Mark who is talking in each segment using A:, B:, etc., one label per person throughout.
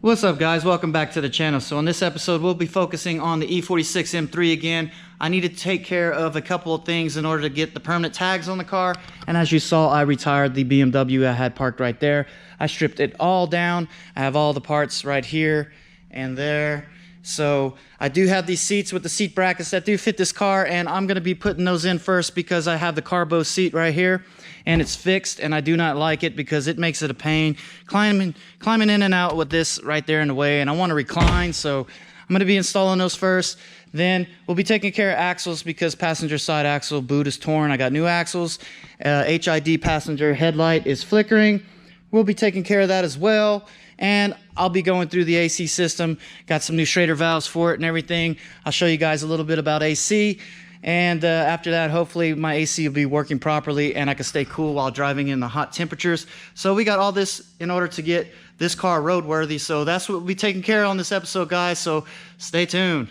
A: What's up guys, welcome back to the channel. So in this episode we'll be focusing on the E46 M3 again. I need to take care of a couple of things in order to get the permanent tags on the car, and as you saw I retired the BMW I had parked right there. I stripped it all down. I have all the parts right here and there. So I do have these seats with the seat brackets that do fit this car, and I'm going to be putting those in first because I have the carbo seat right here and it's fixed, and I do not like it because it makes it a pain climbing in and out with this right there in the way, and I want to recline. So I'm going to be installing those first. Then we'll be taking care of axles because passenger side axle boot is torn. I got new axles. HID passenger headlight is flickering. We'll be taking care of that as well. And I'll be going through the AC system. Got some new Schrader valves for it and everything. I'll show you guys a little bit about AC. And after that, hopefully my AC will be working properly and I can stay cool while driving in the hot temperatures. So we got all this in order to get this car roadworthy. So that's what we'll be taking care of on this episode, guys. So stay tuned.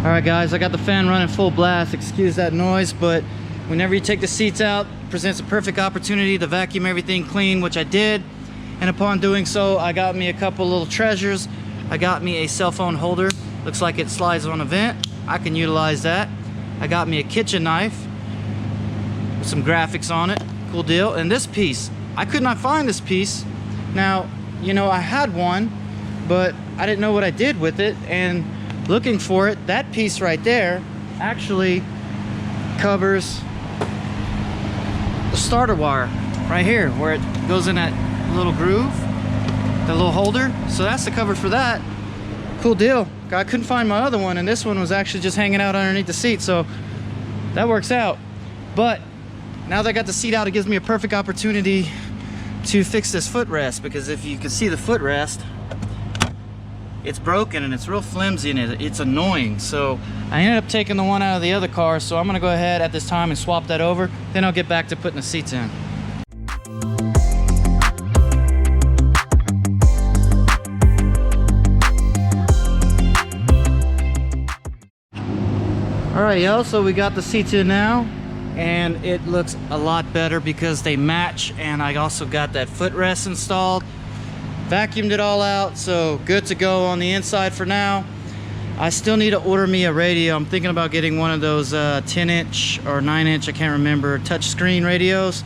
A: Alright guys, I got the fan running full blast, excuse that noise, but whenever you take the seats out, it presents a perfect opportunity to vacuum everything clean, which I did. And upon doing so, I got me a couple little treasures. I got me a cell phone holder, looks like it slides on a vent. I can utilize that. I got me a kitchen knife with some graphics on it, cool deal. And this piece, I could not find this piece. Now, you know, I had one, but I didn't know what I did with it, and looking for it, that piece right there actually covers the starter wire right here where it goes in that little groove, the little holder. So that's the cover for that. Cool deal. I couldn't find my other one, and this one was actually just hanging out underneath the seat, so that works out. But now that I got the seat out, it gives me a perfect opportunity to fix this footrest, because if you can see the footrest, it's broken and it's real flimsy and it's annoying. So I ended up taking the one out of the other car, so I'm gonna go ahead at this time and swap that over. Then I'll get back to putting the seats in. Alright y'all, so we got the seats in now and it looks a lot better because they match, and I also got that footrest installed. Vacuumed it all out, so good to go on the inside for now. I still need to order me a radio. I'm thinking about getting one of those 10-inch or 9-inch, I can't remember, touchscreen radios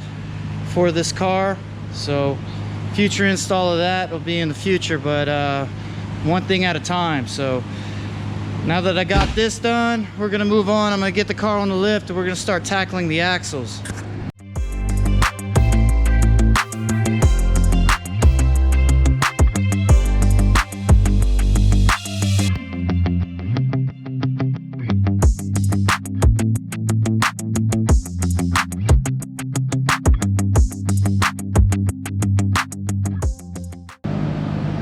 A: for this car. So future install of that will be in the future, but one thing at a time. So now that I got this done, we're gonna move on. I'm gonna get the car on the lift and we're gonna start tackling the axles.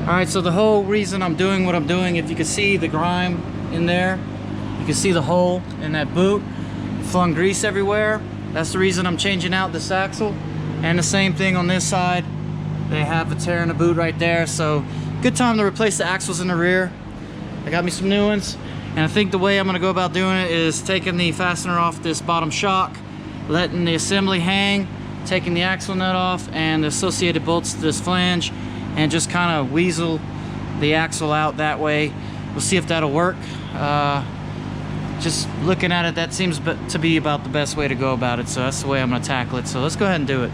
A: Alright, so the whole reason I'm doing what I'm doing, if you can see the grime in there, you can see the hole in that boot, flung grease everywhere. That's the reason I'm changing out this axle. And the same thing on this side, they have a tear in the boot right there, so good time to replace the axles in the rear. I got me some new ones, and I think the way I'm going to go about doing it is taking the fastener off this bottom shock, letting the assembly hang, taking the axle nut off and the associated bolts to this flange, and just kind of weasel the axle out that way. We'll see if that'll work. Just looking at it, that seems to be about the best way to go about it, so that's the way I'm going to tackle it. So let's go ahead and do it.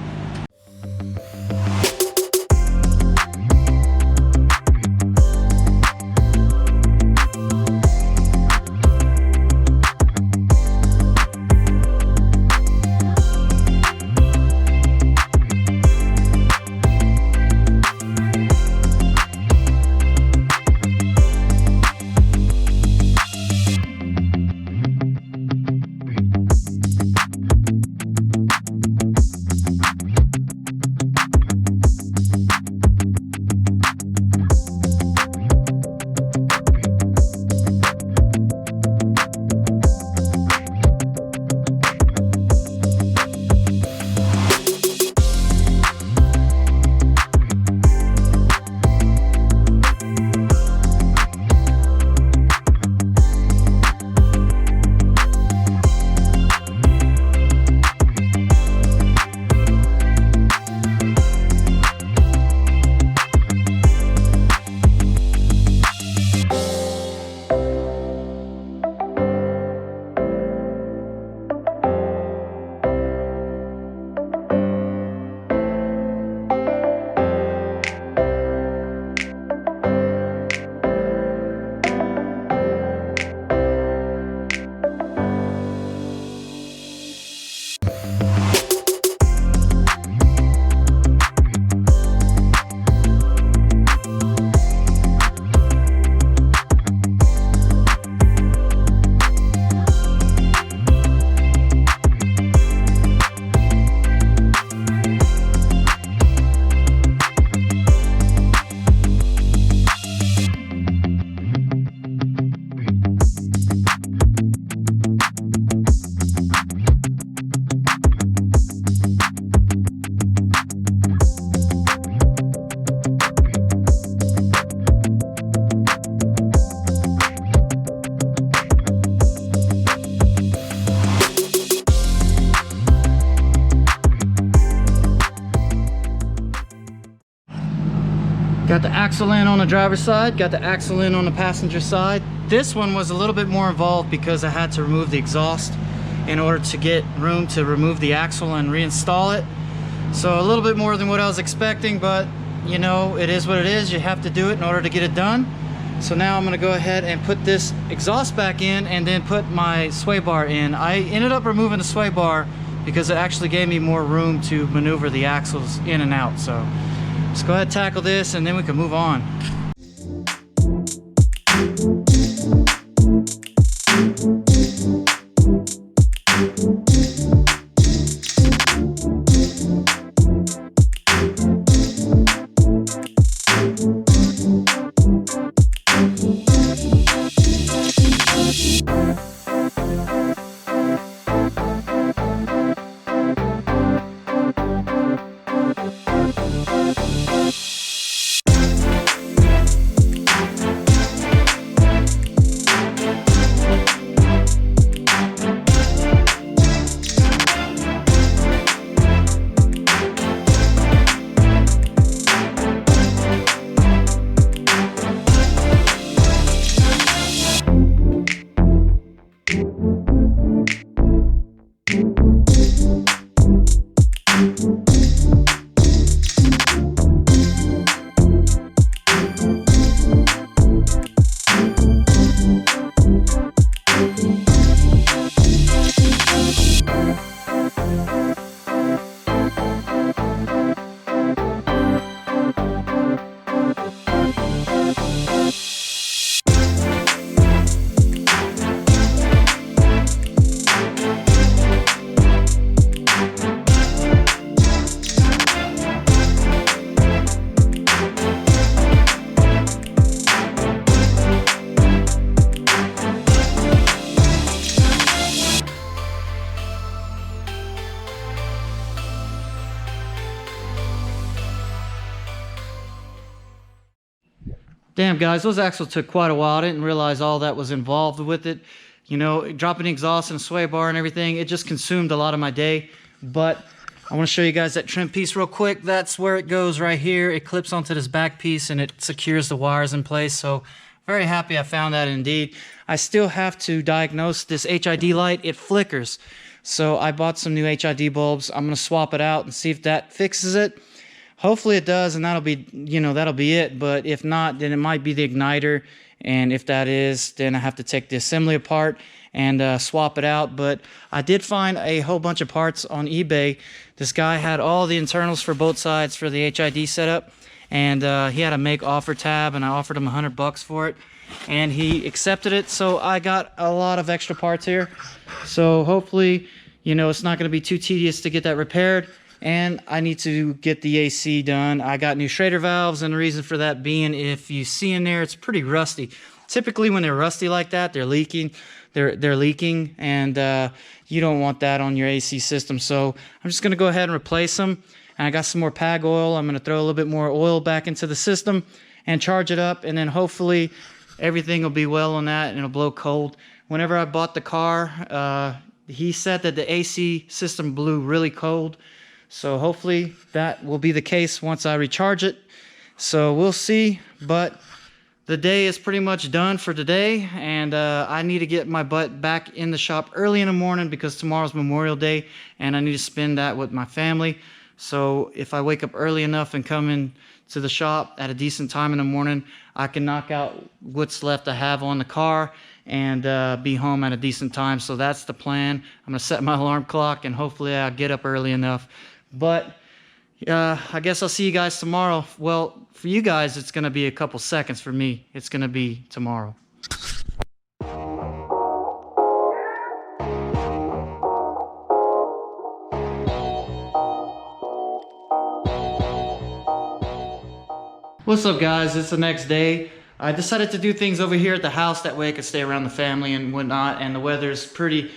A: Got the axle in on the driver's side, got the axle in on the passenger side. This one was a little bit more involved because I had to remove the exhaust in order to get room to remove the axle and reinstall it. So a little bit more than what I was expecting, but you know, it is what it is. You have to do it in order to get it done. So now I'm gonna go ahead and put this exhaust back in and then put my sway bar in. I ended up removing the sway bar because it actually gave me more room to maneuver the axles in and out. So let's go ahead and tackle this and then we can move on. Damn guys, those axles took quite a while. I didn't realize all that was involved with it. You know, dropping the exhaust and a sway bar and everything, it just consumed a lot of my day. But I want to show you guys that trim piece real quick. That's where it goes right here. It clips onto this back piece and it secures the wires in place. So very happy I found that indeed. I still have to diagnose this HID light. It flickers. So I bought some new HID bulbs. I'm going to swap it out and see if that fixes it. Hopefully it does, and that'll be, you know, that'll be it. But if not, then it might be the igniter. And if that is, then I have to take the assembly apart and swap it out. But I did find a whole bunch of parts on eBay. This guy had all the internals for both sides for the HID setup. And he had a make offer tab, and I offered him $100 for it. And he accepted it, so I got a lot of extra parts here. So hopefully, you know, it's not going to be too tedious to get that repaired. And I need to get the AC done. I got new Schrader valves, and the reason for that being, if you see in there, it's pretty rusty. Typically when they're rusty like that, they're leaking. They're leaking, and you don't want that on your AC system. So I'm just going to go ahead and replace them. And I got some more PAG oil. I'm going to throw a little bit more oil back into the system and charge it up, and then hopefully everything will be well on that and it'll blow cold. Whenever I bought the car, he said that the AC system blew really cold. So hopefully that will be the case once I recharge it. So we'll see, but the day is pretty much done for today, and I need to get my butt back in the shop early in the morning because tomorrow's Memorial Day and I need to spend that with my family. So if I wake up early enough and come in to the shop at a decent time in the morning, I can knock out what's left I have on the car and be home at a decent time. So that's the plan. I'm gonna set my alarm clock and hopefully I'll get up early enough. But I guess I'll see you guys tomorrow. Well, for you guys, it's gonna be a couple seconds. For me, it's gonna be tomorrow. What's up guys, it's the next day. I decided to do things over here at the house, that way I could stay around the family and whatnot, and the weather's pretty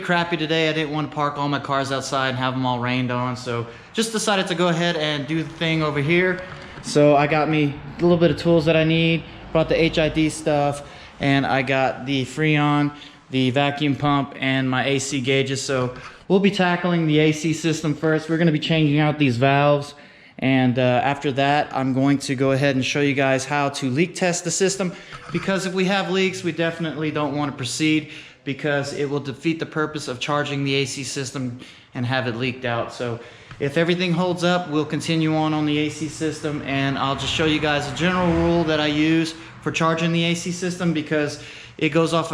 A: crappy today. I didn't want to park all my cars outside and have them all rained on, so just decided to go ahead and do the thing over here. So I got me a little bit of tools that I need, brought the HID stuff, and I got the Freon, the vacuum pump, and my AC gauges. So we'll be tackling the AC system first. We're going to be changing out these valves And after that, I'm going to go ahead and show you guys how to leak test the system, because if we have leaks, we definitely don't want to proceed, because it will defeat the purpose of charging the AC system and have it leaked out. So if everything holds up, we'll continue on the AC system, and I'll just show you guys a general rule that I use for charging the AC system, because it goes off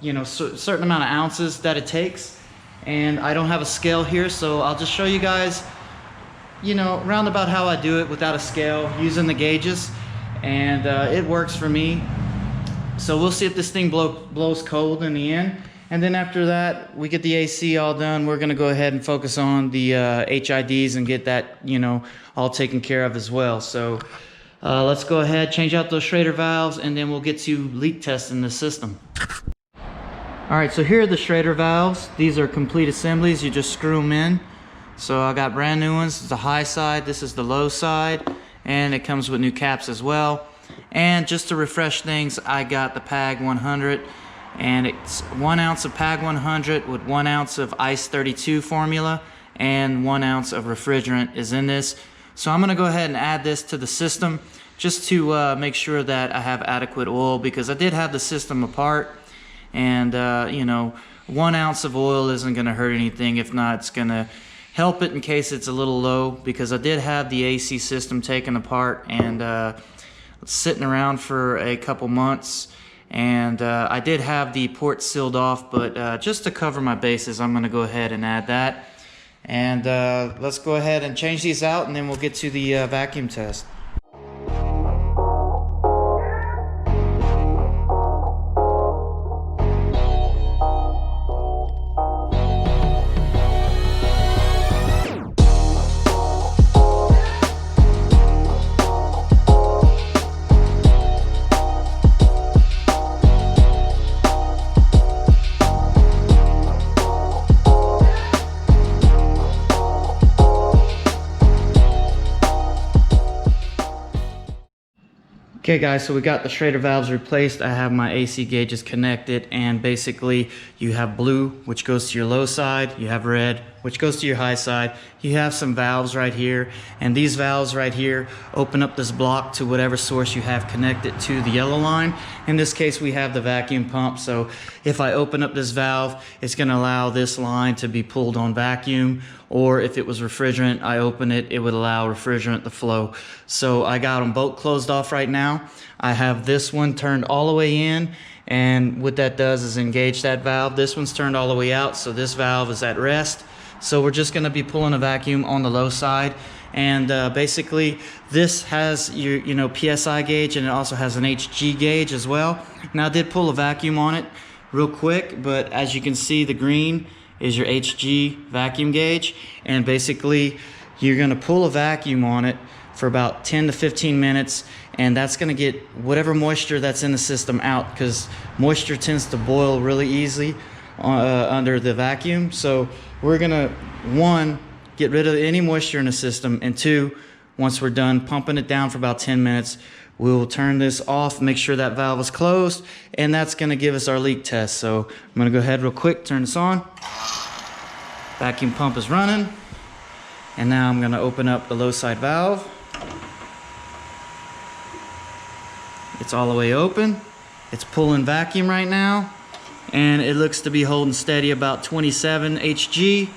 A: you know, certain amount of ounces that it takes, and I don't have a scale here, so I'll just show you guys, you know, roundabout how I do it without a scale, using the gauges, and it works for me. So we'll see if this thing blows cold in the end. And then after that, we get the AC all done. We're gonna go ahead and focus on the HIDs and get that, you know, all taken care of as well. So let's go ahead, change out those Schrader valves, and then we'll get to leak testing the system. All right, so here are the Schrader valves. These are complete assemblies. You just screw them in. So I got brand new ones. This is the high side, this is the low side, and it comes with new caps as well. And just to refresh things, I got the PAG 100, and it's 1 ounce of PAG 100 with 1 ounce of Ice 32 formula, and 1 ounce of refrigerant is in this. So I'm gonna go ahead and add this to the system just to make sure that I have adequate oil, because I did have the system apart, and you know, 1 ounce of oil isn't gonna hurt anything. If not, it's gonna help it in case it's a little low, because I did have the AC system taken apart and sitting around for a couple months, and I did have the port sealed off, but just to cover my bases, I'm gonna go ahead and add that. And let's go ahead and change these out, and then we'll get to the vacuum test. Okay guys, so we got the Schrader valves replaced. I have my AC gauges connected, and basically you have blue, which goes to your low side, you have red, which goes to your high side. You have some valves right here, and these valves right here open up this block to whatever source you have connected to the yellow line. In this case, we have the vacuum pump, so if I open up this valve, it's going to allow this line to be pulled on vacuum, or if it was refrigerant, I open it, it would allow refrigerant to flow. So I got them both closed off right now. I have this one turned all the way in, and what that does is engage that valve. This one's turned all the way out, so this valve is at rest. So we're just going to be pulling a vacuum on the low side, and basically this has your PSI gauge, and it also has an HG gauge as well. Now I did pull a vacuum on it real quick, but as you can see, the green is your HG vacuum gauge, and basically you're going to pull a vacuum on it for about 10 to 15 minutes, and that's going to get whatever moisture that's in the system out, because moisture tends to boil really easily under the vacuum. So we're gonna, one, get rid of any moisture in the system, and two, once we're done pumping it down for about 10 minutes, we'll turn this off, make sure that valve is closed, and that's gonna give us our leak test. So I'm gonna go ahead real quick, turn this on. Vacuum pump is running, and now I'm gonna open up the low side valve. It's all the way open. It's pulling vacuum right now, and it looks to be holding steady about 27 HG.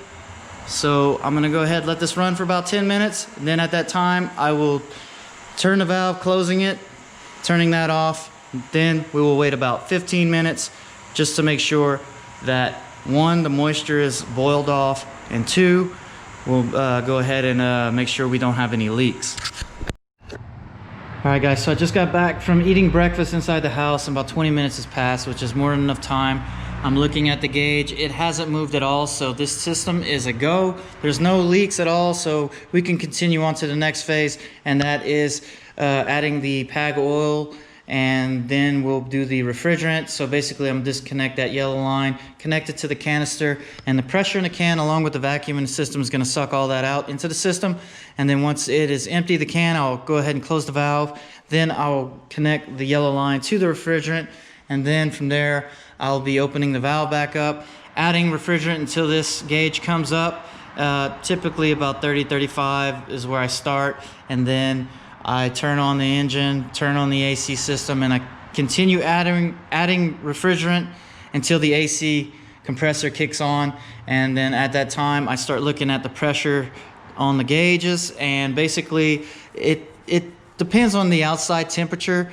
A: So I'm gonna go ahead and let this run for about 10 minutes. And then at that time, I will turn the valve, closing it, turning that off. Then we will wait about 15 minutes just to make sure that, one, the moisture is boiled off, and two, we'll go ahead and make sure we don't have any leaks. All right guys, so I just got back from eating breakfast inside the house, and about 20 minutes has passed, which is more than enough time. I'm looking at the gauge, it hasn't moved at all, so this system is a go. There's no leaks at all, so we can continue on to the next phase, and that is adding the PAG oil, and then we'll do the refrigerant. So basically I'm gonna disconnect that yellow line, connect it to the canister, and the pressure in the can along with the vacuum in the system is gonna suck all that out into the system. And then once it is empty, the can, I'll go ahead and close the valve. Then I'll connect the yellow line to the refrigerant, and then from there, I'll be opening the valve back up, adding refrigerant until this gauge comes up. Typically about 30-35 is where I start, and then I turn on the engine, turn on the AC system, and I continue adding refrigerant until the AC compressor kicks on. And then at that time I start looking at the pressure on the gauges, and basically it depends on the outside temperature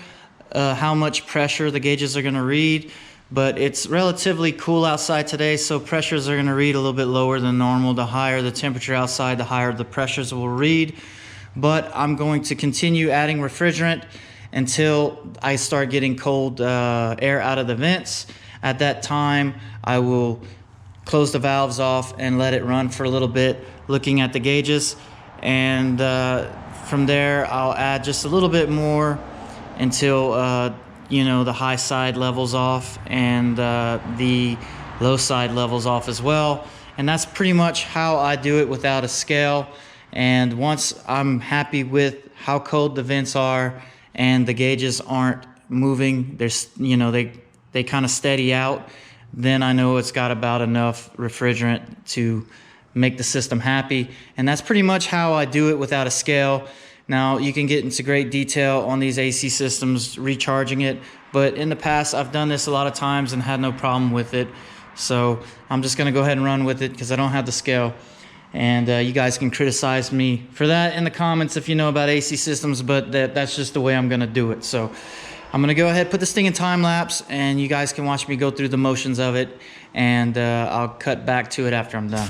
A: how much pressure the gauges are going to read. But it's relatively cool outside today, so pressures are going to read a little bit lower than normal. The higher the temperature outside, the higher the pressures will read. But I'm going to continue adding refrigerant until I start getting cold air out of the vents. At that time, I will close the valves off and let it run for a little bit, looking at the gauges. And from there, I'll add just a little bit more until you know, the high side levels off and the low side levels off as well. And that's pretty much how I do it without a scale. And once I'm happy with how cold the vents are and the gauges aren't moving, there's, you know, they kind of steady out, then I know it's got about enough refrigerant to make the system happy. And that's pretty much how I do it without a scale. Now, you can get into great detail on these AC systems, recharging it, but in the past, I've done this a lot of times and had no problem with it. So I'm just gonna go ahead and run with it because I don't have the scale. And you guys can criticize me for that in the comments if you know about AC systems, but that's just the way I'm gonna do it. So I'm gonna go ahead, put this thing in time lapse, and you guys can watch me go through the motions of it, and I'll cut back to it after I'm done.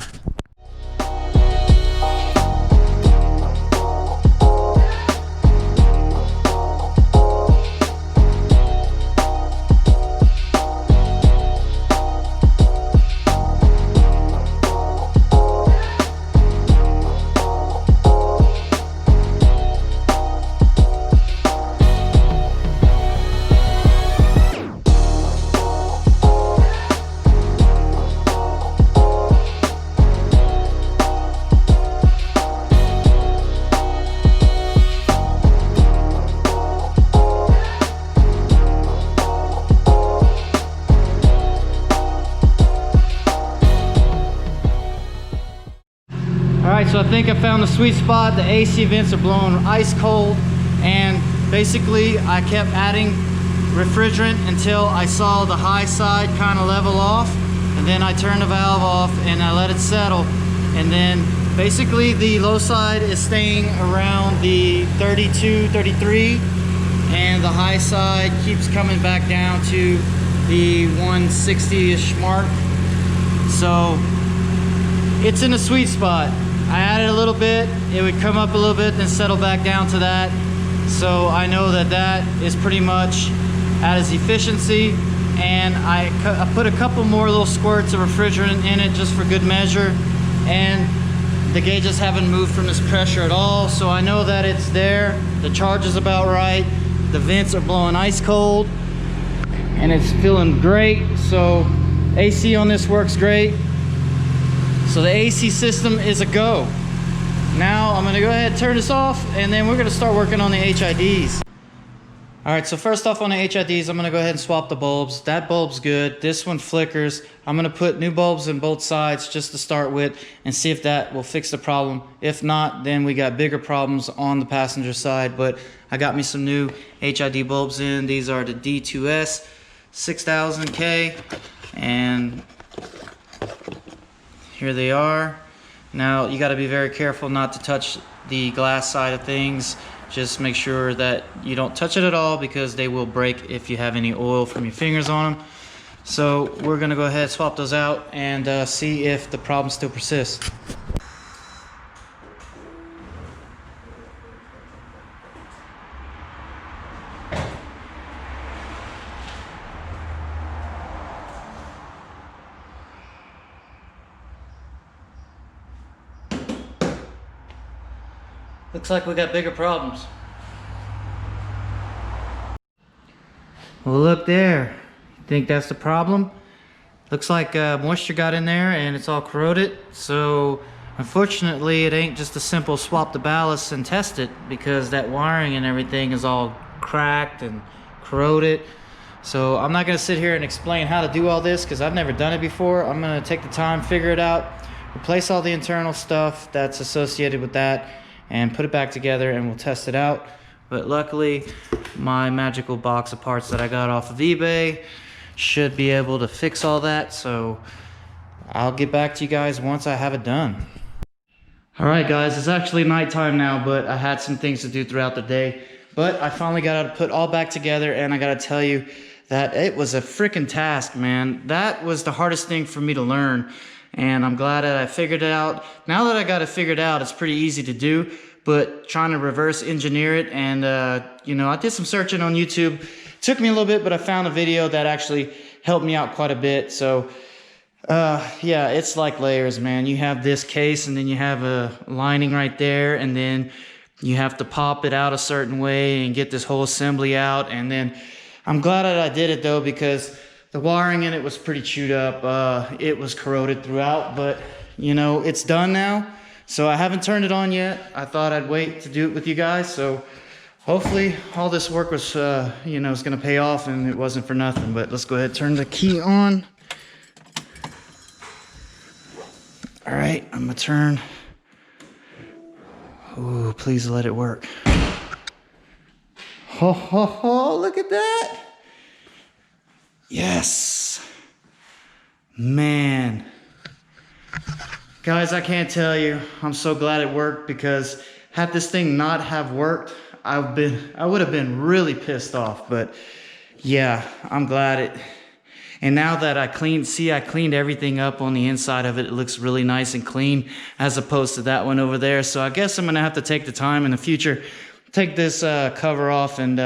A: Alright, so I think I found the sweet spot. The AC vents are blowing ice cold, and basically I kept adding refrigerant until I saw the high side kind of level off, and then I turned the valve off and I let it settle. And then basically the low side is staying around the 32, 33, and the high side keeps coming back down to the 160-ish mark. So it's in a sweet spot. I added a little bit, it would come up a little bit, then settle back down to that. So I know that that is pretty much at its efficiency. And I put a couple more little squirts of refrigerant in it just for good measure. And the gauges haven't moved from this pressure at all. So I know that it's there. The charge is about right. The vents are blowing ice cold and it's feeling great. So AC on this works great. So the AC system is a go. Now I'm gonna go ahead and turn this off, and then we're gonna start working on the HIDs. All right, so first off on the HIDs, I'm gonna go ahead and swap the bulbs. That bulb's good, this one flickers. I'm gonna put new bulbs in both sides just to start with and see if that will fix the problem. If not, then we got bigger problems on the passenger side, but I got me some new HID bulbs in. These are the D2S 6000K, and here they are. Now you got to be very careful not to touch the glass side of things. Just make sure that you don't touch it at all because they will break if you have any oil from your fingers on them. So we're gonna go ahead and swap those out and see if the problem still persists. Looks like we got bigger problems. Well, look there. Think that's the problem? Looks like moisture got in there and it's all corroded. So unfortunately, it ain't just a simple swap the ballast and test it, because that wiring and everything is all cracked and corroded. So I'm not gonna sit here and explain how to do all this because I've never done it before. I'm gonna take the time, figure it out, replace all the internal stuff that's associated with that, and put it back together, and we'll test it out. But luckily, my magical box of parts that I got off of eBay should be able to fix all that, so I'll get back to you guys once I have it done. All right, guys, it's actually nighttime now, but I had some things to do throughout the day. But I finally got to put all back together, and I got to tell you that it was a freaking task, man. That was the hardest thing for me to learn, and I'm glad that I figured it out. Now that I got it figured out, it's pretty easy to do, but trying to reverse engineer it, and you know, I did some searching on YouTube. It took me a little bit, but I found a video that actually helped me out quite a bit. So yeah, it's like layers, man. You have this case, and then you have a lining right there, and then you have to pop it out a certain way and get this whole assembly out. And then I'm glad that I did it though, because the wiring in it was pretty chewed up. It was corroded throughout, but you know, it's done now. So I haven't turned it on yet. I thought I'd wait to do it with you guys. So hopefully all this work was, you know, is gonna pay off, and it wasn't for nothing. But let's go ahead and turn the key on. All right, I'm gonna turn. Ooh, please let it work. Ho, ho, ho, look at that. Yes. Man. Guys, I can't tell you, I'm so glad it worked, because had this thing not have worked, I would have been really pissed off. But yeah, I'm glad it. And now that I cleaned everything up on the inside of it. It looks really nice and clean, as opposed to that one over there. So I guess I'm gonna have to take the time in the future, take this cover off and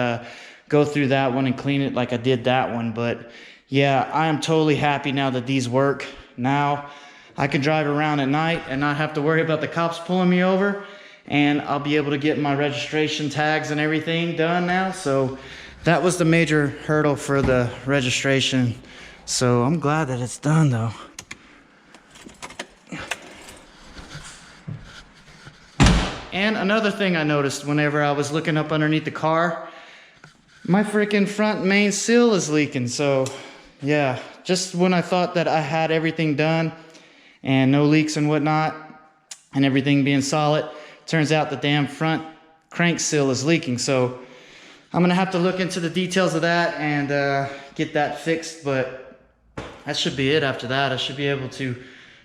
A: go through that one and clean it like I did that one. But yeah, I am totally happy now that these work. Now I can drive around at night and not have to worry about the cops pulling me over, and I'll be able to get my registration tags and everything done now. So that was the major hurdle for the registration. So I'm glad that it's done though. And another thing I noticed whenever I was looking up underneath the car, my freaking front main seal is leaking. So yeah, just when I thought that I had everything done and no leaks and whatnot, and everything being solid, turns out the damn front crank seal is leaking. So I'm gonna have to look into the details of that and get that fixed. But that should be it. After that, I should be able to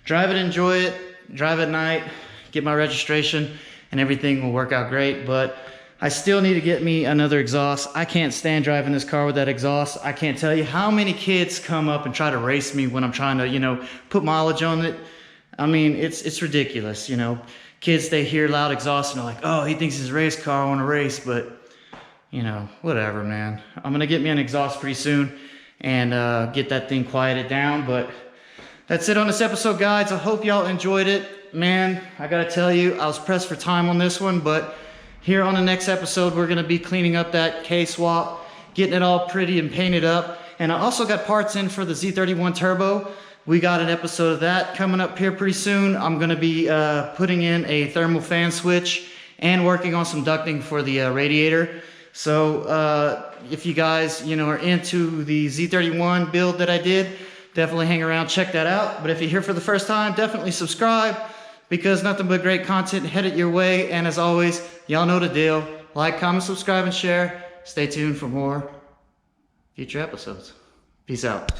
A: drive it, enjoy it, drive at night, get my registration, and everything will work out great. But I still need to get me another exhaust. I can't stand driving this car with that exhaust. I can't tell you how many kids come up and try to race me when I'm trying to, you know, put mileage on it. I mean, it's ridiculous, you know. Kids, they hear loud exhaust and they're like, oh, he thinks it's a race car, I want to race. But, you know, whatever, man. I'm going to get me an exhaust pretty soon and get that thing quieted down. But that's it on this episode, guys. I hope y'all enjoyed it. Man, I got to tell you, I was pressed for time on this one, but here on the next episode, we're gonna be cleaning up that K-swap, getting it all pretty and painted up. And I also got parts in for the Z31 Turbo. We got an episode of that coming up here pretty soon. I'm gonna be putting in a thermal fan switch and working on some ducting for the radiator. So if you guys, you know, are into the Z31 build that I did, definitely hang around, check that out. But if you're here for the first time, definitely subscribe, because nothing but great content headed your way. And as always, y'all know the deal. Like, comment, subscribe, and share. Stay tuned for more future episodes. Peace out.